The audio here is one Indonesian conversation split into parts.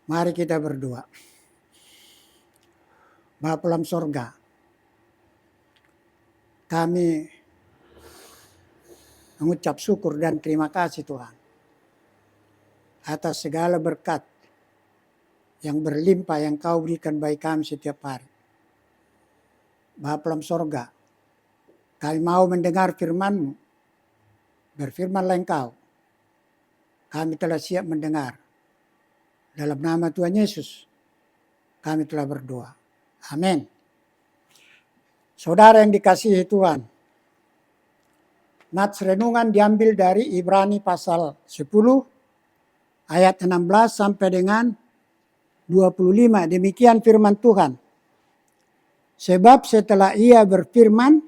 Mari kita berdoa. Bapa dalam sorga, kami mengucap syukur dan terima kasih Tuhan atas segala berkat yang berlimpah yang Kau berikan bagi kami setiap hari. Bapa dalam sorga, kami mau mendengar firman-Mu. Berfirmanlah Engkau. Kami telah siap mendengar. Dalam nama Tuhan Yesus, kami telah berdoa. Amin. Saudara yang dikasihi Tuhan, nats renungan diambil dari Ibrani pasal 10 ayat 16 sampai dengan 25. Demikian firman Tuhan. Sebab setelah Ia berfirman,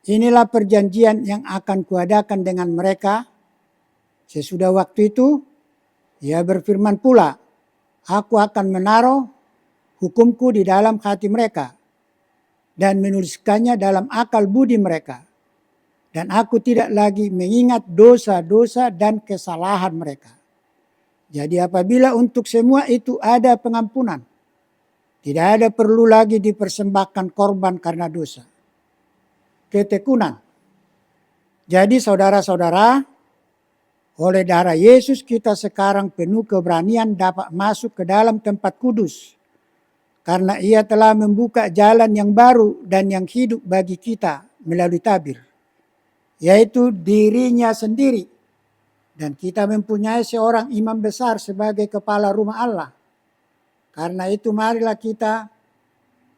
inilah perjanjian yang akan kuadakan dengan mereka. Sesudah waktu itu, Ia berfirman pula, aku akan menaruh hukumku di dalam hati mereka dan menuliskannya dalam akal budi mereka. Dan aku tidak lagi mengingat dosa-dosa dan kesalahan mereka. Jadi apabila untuk semua itu ada pengampunan, tidak ada perlu lagi dipersembahkan korban karena dosa. Ketekunan. Jadi saudara-saudara, oleh darah Yesus kita sekarang penuh keberanian dapat masuk ke dalam tempat kudus. Karena Ia telah membuka jalan yang baru dan yang hidup bagi kita melalui tabir. Yaitu dirinya sendiri. Dan kita mempunyai seorang imam besar sebagai kepala rumah Allah. Karena itu marilah kita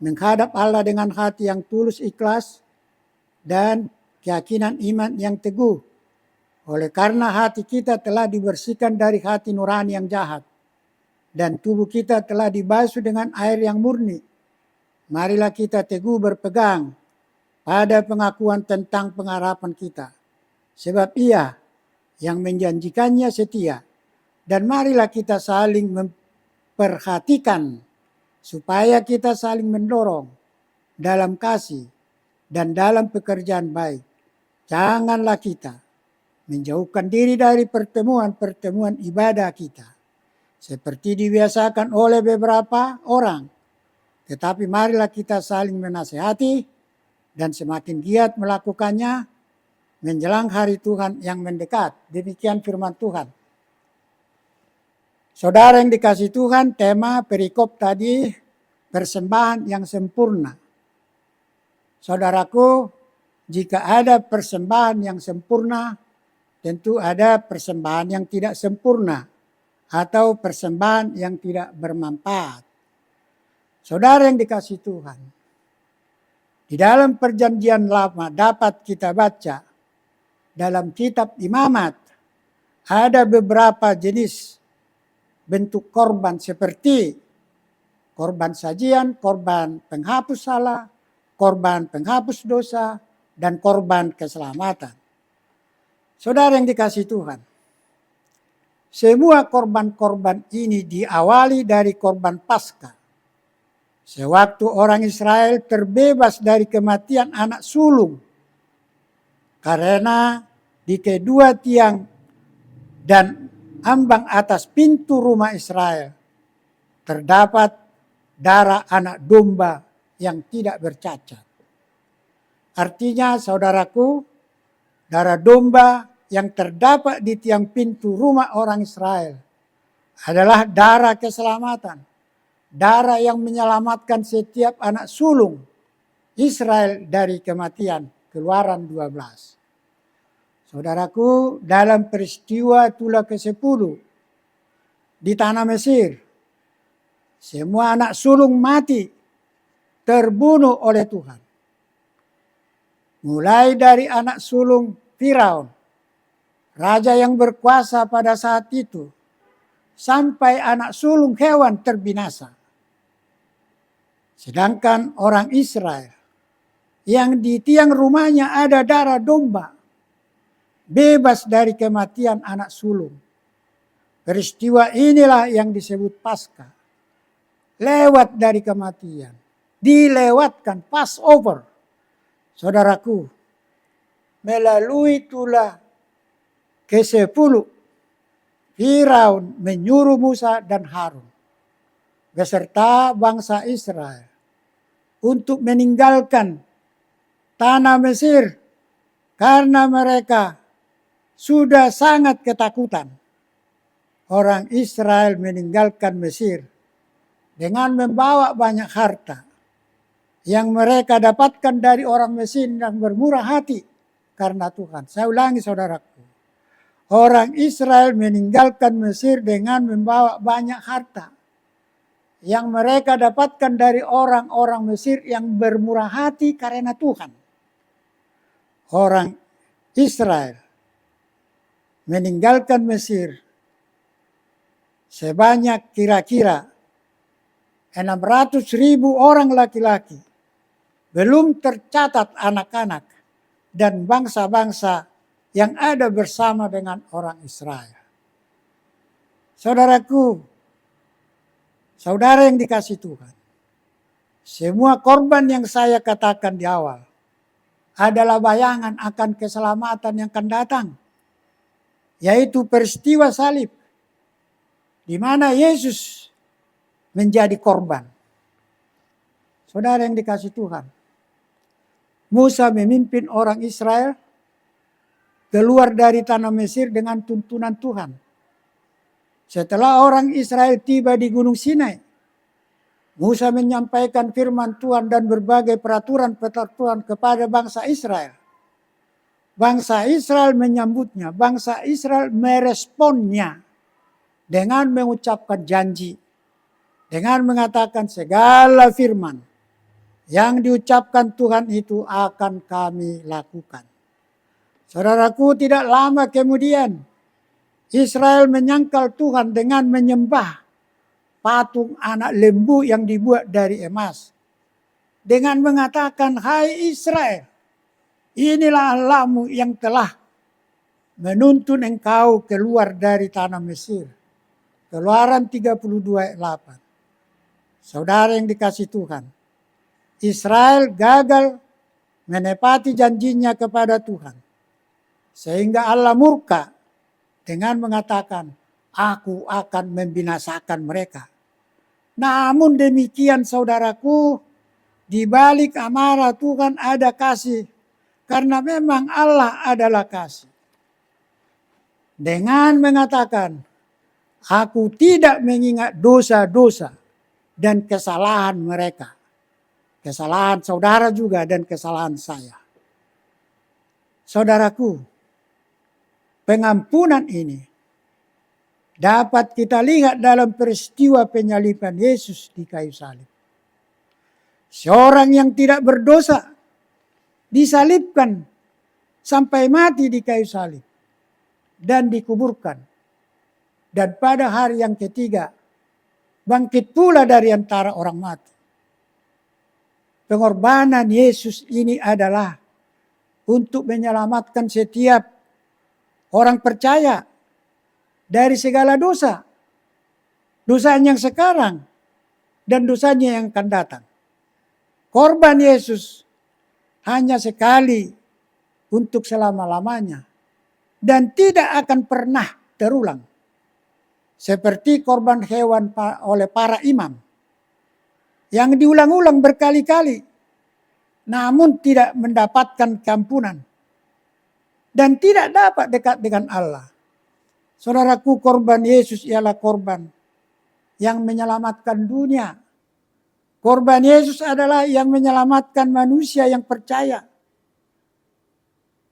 menghadap Allah dengan hati yang tulus ikhlas dan keyakinan iman yang teguh. Oleh karena hati kita telah dibersihkan dari hati nurani yang jahat. Dan tubuh kita telah dibasuh dengan air yang murni. Marilah kita teguh berpegang pada pengakuan tentang pengharapan kita. Sebab Ia yang menjanjikannya setia. Dan marilah kita saling memperhatikan supaya kita saling mendorong dalam kasih dan dalam pekerjaan baik. Janganlah kita menjauhkan diri dari pertemuan-pertemuan ibadah kita. Seperti dibiasakan oleh beberapa orang. Tetapi marilah kita saling menasihati dan semakin giat melakukannya menjelang hari Tuhan yang mendekat. Demikian firman Tuhan. Saudara yang dikasihi Tuhan, tema perikop tadi persembahan yang sempurna. Saudaraku, jika ada persembahan yang sempurna, tentu ada persembahan yang tidak sempurna atau persembahan yang tidak bermanfaat. Saudara yang dikasihi Tuhan, di dalam perjanjian lama dapat kita baca dalam kitab Imamat ada beberapa jenis bentuk korban seperti korban sajian, korban penghapus salah, korban penghapus dosa, dan korban keselamatan. Saudara yang dikasihi Tuhan, semua korban-korban ini diawali dari korban Paskah. Sewaktu orang Israel terbebas dari kematian anak sulung. Karena di kedua tiang dan ambang atas pintu rumah Israel terdapat darah anak domba yang tidak bercacat. Artinya saudaraku, darah domba yang terdapat di tiang pintu rumah orang Israel adalah darah keselamatan. Darah yang menyelamatkan setiap anak sulung Israel dari kematian. Keluaran 12. Saudaraku, dalam peristiwa Tulah ke-10 di tanah Mesir, semua anak sulung mati terbunuh oleh Tuhan. Mulai dari anak sulung Firaun, raja yang berkuasa pada saat itu, sampai anak sulung hewan terbinasa. Sedangkan orang Israel yang di tiang rumahnya ada darah domba, bebas dari kematian anak sulung. Peristiwa inilah yang disebut Paskah. Lewat dari kematian, dilewatkan Passover. Saudaraku, melalui Tulah ke-10, Firaun menyuruh Musa dan Harun beserta bangsa Israel untuk meninggalkan tanah Mesir karena mereka sudah sangat ketakutan. Orang Israel meninggalkan Mesir dengan membawa banyak harta yang mereka dapatkan dari orang Mesir yang bermurah hati karena Tuhan. Saya ulangi saudaraku. Orang Israel meninggalkan Mesir dengan membawa banyak harta yang mereka dapatkan dari orang-orang Mesir yang bermurah hati karena Tuhan. Orang Israel meninggalkan Mesir sebanyak kira-kira 600.000 orang laki-laki. Belum tercatat anak-anak dan bangsa-bangsa yang ada bersama dengan orang Israel. Saudaraku, saudara yang dikasihi Tuhan, semua korban yang saya katakan di awal adalah bayangan akan keselamatan yang akan datang, yaitu peristiwa salib, di mana Yesus menjadi korban. Saudara yang dikasihi Tuhan, Musa memimpin orang Israel keluar dari tanah Mesir dengan tuntunan Tuhan. Setelah orang Israel tiba di Gunung Sinai, Musa menyampaikan firman Tuhan dan berbagai peraturan kepada bangsa Israel. Bangsa Israel menyambutnya, bangsa Israel meresponnya dengan mengucapkan janji, dengan mengatakan segala firman yang diucapkan Tuhan itu akan kami lakukan. Saudaraku, tidak lama kemudian Israel menyangkal Tuhan dengan menyembah patung anak lembu yang dibuat dari emas. Dengan mengatakan, hai Israel, inilah Allahmu yang telah menuntun engkau keluar dari tanah Mesir. Keluaran 32 ayat 8. Saudara yang dikasihi Tuhan, Israel gagal menepati janjinya kepada Tuhan. Sehingga Allah murka dengan mengatakan, aku akan membinasakan mereka. Namun demikian saudaraku, di balik amarah Tuhan ada kasih. Karena memang Allah adalah kasih. Dengan mengatakan, aku tidak mengingat dosa-dosa dan kesalahan mereka. Kesalahan saudara juga dan kesalahan saya. Saudaraku, pengampunan ini dapat kita lihat dalam peristiwa penyaliban Yesus di kayu salib. Seorang yang tidak berdosa disalibkan sampai mati di kayu salib dan dikuburkan. Dan pada hari yang ketiga bangkit pula dari antara orang mati. Pengorbanan Yesus ini adalah untuk menyelamatkan setiap orang percaya dari segala dosa. Dosanya yang sekarang dan dosanya yang akan datang. Korban Yesus hanya sekali untuk selama-lamanya. Dan tidak akan pernah terulang. Seperti korban hewan oleh para imam. Yang diulang-ulang berkali-kali. Namun tidak mendapatkan keampunan. Dan tidak dapat dekat dengan Allah. Saudaraku, korban Yesus ialah korban yang menyelamatkan dunia. Korban Yesus adalah yang menyelamatkan manusia yang percaya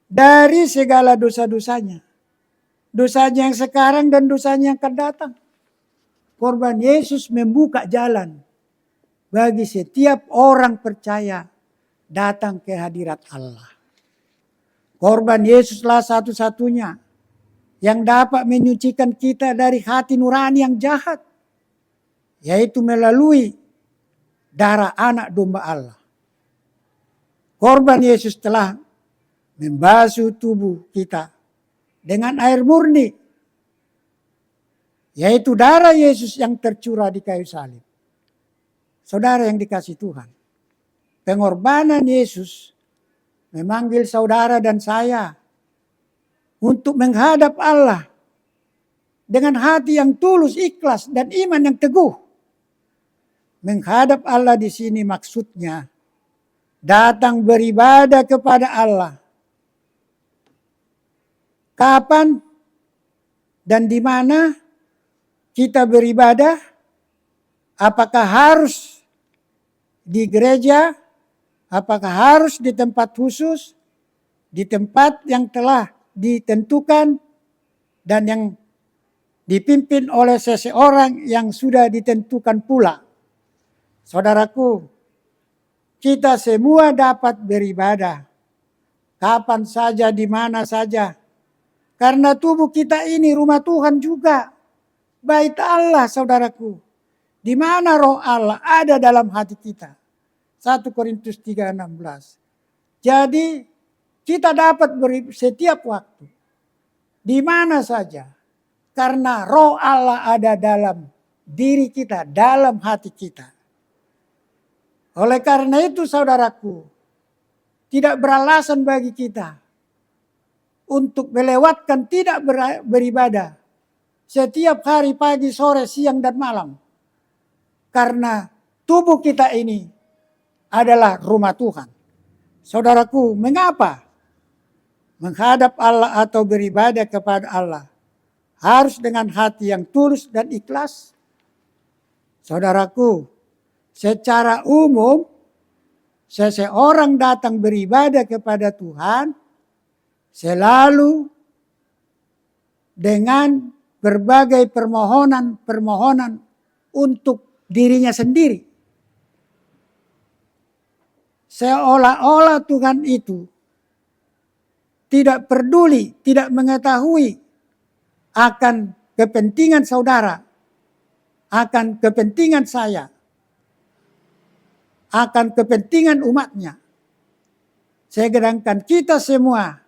dari segala dosa-dosanya. Dosanya yang sekarang dan dosanya yang akan datang. Korban Yesus membuka jalan bagi setiap orang percaya datang ke hadirat Allah. Korban Yesuslah satu-satunya yang dapat menyucikan kita dari hati nurani yang jahat. Yaitu melalui darah anak domba Allah. Korban Yesus telah membasuh tubuh kita dengan air murni. Yaitu darah Yesus yang tercurah di kayu salib. Saudara yang dikasihi Tuhan. Pengorbanan Yesus memanggil saudara dan saya untuk menghadap Allah dengan hati yang tulus, ikhlas, dan iman yang teguh. Menghadap Allah di sini maksudnya datang beribadah kepada Allah. Kapan dan di mana kita beribadah? Apakah harus di gereja? Apakah harus di tempat khusus? Di tempat yang telah ditentukan dan yang dipimpin oleh seseorang yang sudah ditentukan pula. Saudaraku, kita semua dapat beribadah kapan saja, di mana saja. Karena tubuh kita ini rumah Tuhan juga. Bait Allah, saudaraku. Di mana roh Allah ada dalam hati kita. 1 Korintus 3:16. Jadi kita dapat setiap waktu. Di mana saja. Karena roh Allah ada dalam diri kita, dalam hati kita. Oleh karena itu saudaraku, tidak beralasan bagi kita untuk melewatkan tidak beribadah setiap hari, pagi, sore, siang, dan malam. Karena tubuh kita ini adalah rumah Tuhan. Saudaraku, mengapa menghadap Allah atau beribadah kepada Allah harus dengan hati yang tulus dan ikhlas? Saudaraku, secara umum seseorang datang beribadah kepada Tuhan selalu dengan berbagai permohonan untuk dirinya sendiri. Seolah-olah Tuhan itu tidak peduli, tidak mengetahui akan kepentingan saudara, akan kepentingan saya, akan kepentingan umatnya. Sedangkan kita semua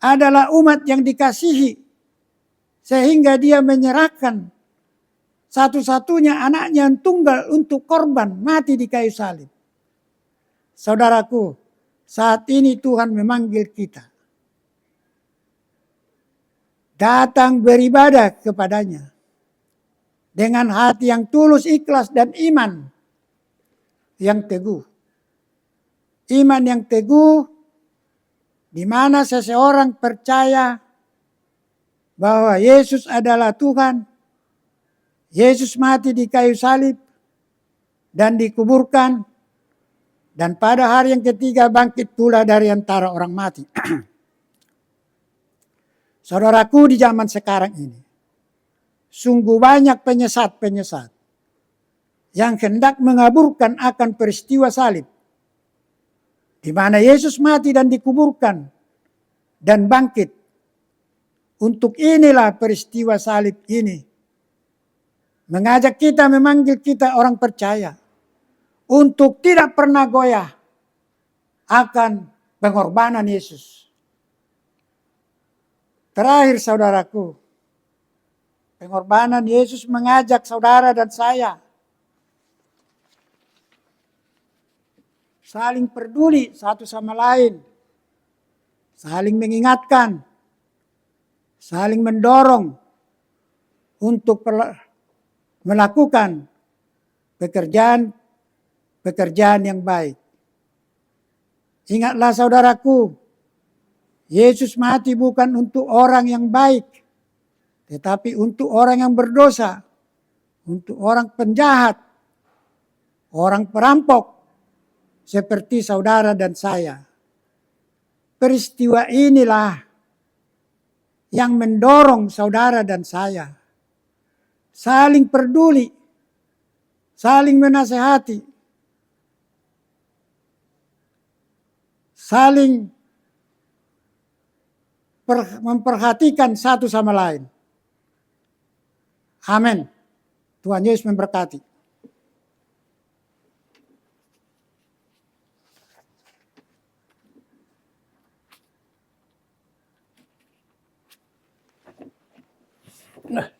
adalah umat yang dikasihi, sehingga dia menyerahkan satu-satunya anaknya yang tunggal untuk korban mati di kayu salib. Saudaraku, saat ini Tuhan memanggil kita datang beribadah kepadanya dengan hati yang tulus, ikhlas, dan iman yang teguh. Iman yang teguh di mana seseorang percaya bahwa Yesus adalah Tuhan. Yesus mati di kayu salib dan dikuburkan, dan pada hari yang ketiga bangkit pula dari antara orang mati. Saudaraku, di zaman sekarang ini sungguh banyak penyesat-penyesat yang hendak mengaburkan akan peristiwa salib, di mana Yesus mati dan dikuburkan dan bangkit. Untuk inilah peristiwa salib ini mengajak kita, memanggil kita orang percaya untuk tidak pernah goyah akan pengorbanan Yesus. Terakhir saudaraku, pengorbanan Yesus mengajak saudara dan saya saling peduli satu sama lain, saling mengingatkan, saling mendorong untuk melakukan pekerjaan yang baik. Ingatlah saudaraku, Yesus mati bukan untuk orang yang baik, tetapi untuk orang yang berdosa, untuk orang penjahat, orang perampok, seperti saudara dan saya. Peristiwa inilah yang mendorong saudara dan saya saling peduli, saling menasehati, saling memperhatikan satu sama lain. Amin. Tuhan Yesus memberkati. Nah.